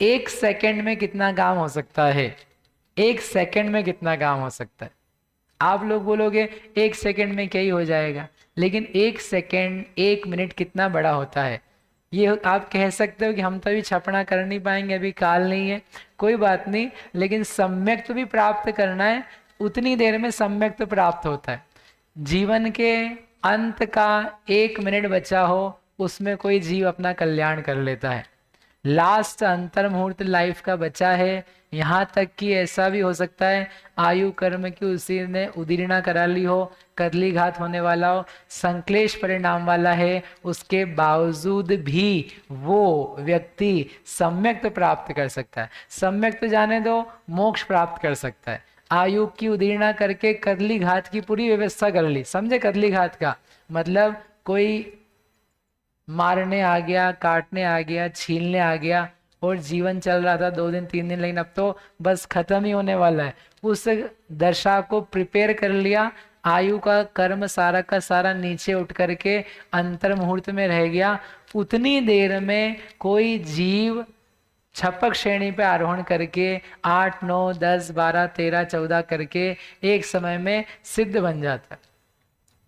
एक सेकंड में कितना काम हो सकता है? एक सेकंड में कितना काम हो सकता है? आप लोग बोलोगे एक सेकंड में क्या ही हो जाएगा, लेकिन एक सेकंड, एक मिनट कितना बड़ा होता है। ये आप कह सकते हो कि हम तो अभी छपना कर नहीं पाएंगे, अभी काल नहीं है, कोई बात नहीं, लेकिन सम्यक तो भी प्राप्त करना है, उतनी देर में सम्यक तो प्राप्त होता है। जीवन के अंत का एक मिनट बचा हो, उसमें कोई जीव अपना कल्याण कर लेता है। लास्ट अंतर मुहूर्त लाइफ का बचा है, यहाँ तक कि ऐसा भी हो सकता है आयु कर्म की उसी ने उदीर्णा करा ली हो, कदली घात होने वाला हो, संक्लेश परिणाम वाला है, उसके बावजूद भी वो व्यक्ति सम्यक तो प्राप्त कर सकता है। सम्यक तो जाने दो, मोक्ष प्राप्त कर सकता है। आयु की उदीर्णा करके कदली घात की पूरी व्यवस्था कर ली, समझे? कदली घात का मतलब कोई मारने आ गया, काटने आ गया, छीलने आ गया, और जीवन चल रहा था 2 दिन 3 दिन, लेकिन अब तो बस खत्म ही होने वाला है। उस दशा को प्रिपेयर कर लिया, आयु का कर्म सारा का सारा नीचे उठ करके अंतर मुहूर्त में रह गया। उतनी देर में कोई जीव छपक श्रेणी पे आरोहण करके 8 9 10 12 13 14 करके एक समय में सिद्ध बन जाता है।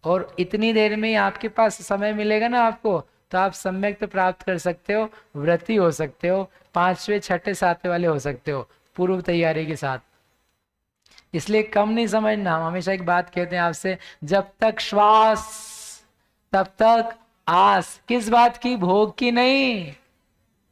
और इतनी देर में ही आपके पास समय मिलेगा ना आपको, तो आप सम्यक तो प्राप्त कर सकते हो, व्रती हो सकते हो, 5वें 6ठे 7वें वाले हो सकते हो पूर्व तैयारी के साथ। इसलिए कम नहीं समझना। हम हमेशा एक बात कहते हैं आपसे, जब तक श्वास तब तक आस। किस बात की? भोग की नहीं।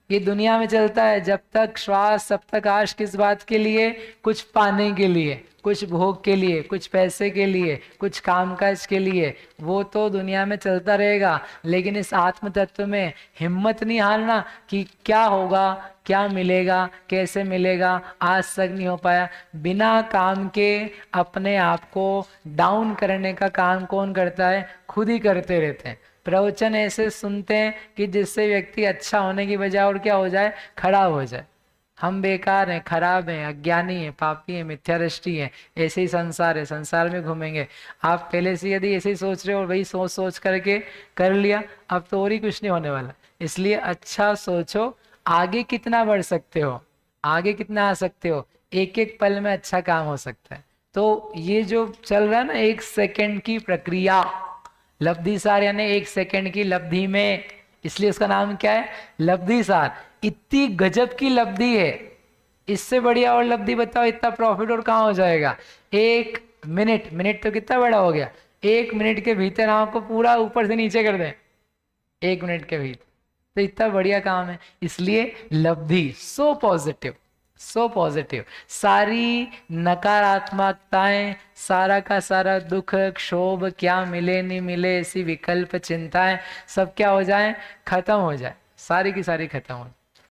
ये दुनिया में चलता है, जब तक श्वास तब तक आश। किस बात के लिए? कुछ पाने के लिए, कुछ भोग के लिए, कुछ पैसे के लिए, कुछ कामकाज के लिए। वो तो दुनिया में चलता रहेगा, लेकिन इस आत्म तत्व में हिम्मत नहीं हारना कि क्या होगा, क्या मिलेगा, कैसे मिलेगा। आज तक नहीं हो पाया। बिना काम के अपने आप को डाउन करने का काम कौन करता है? खुद ही करते रहते हैं। प्रवचन ऐसे सुनते हैं कि जिससे व्यक्ति अच्छा होने की बजाय और क्या हो जाए? खराब हो जाए। हम बेकार हैं, खराब हैं, अज्ञानी हैं, पापी हैं, मिथ्या दृष्टि हैं, ऐसे ही संसार है, संसार में घूमेंगे। आप पहले से यदि ऐसे ही सोच रहे हो और वही सोच सोच करके कर लिया, अब तो और ही कुछ नहीं होने वाला। इसलिए अच्छा सोचो, आगे कितना बढ़ सकते हो, आगे कितना आ सकते हो, एक एक पल में अच्छा काम हो सकता है। तो ये जो चल रहा है ना, 1 सेकंड की प्रक्रिया, लब्धि सार यानी 1 सेकंड की लब्धि में, इसलिए उसका नाम क्या है? लब्धि सार। इतनी गजब की लब्धि है, इससे बढ़िया और लब्धि बताओ, इतना प्रॉफिट और कहाँ हो जाएगा? 1 मिनट, मिनट तो कितना बड़ा हो गया, 1 मिनट के भीतर आपको पूरा ऊपर से नीचे कर दें, 1 मिनट के भीतर। तो इतना बढ़िया काम है। इसलिए लब्धि सो पॉजिटिव, सो पॉजिटिव। सारी नकारात्मकताएं, सारा का सारा दुख क्षोभ, क्या मिले नहीं मिले, ऐसी विकल्प चिंताएं, सब क्या हो जाए? खत्म हो जाए, सारी की सारी खत्म हो।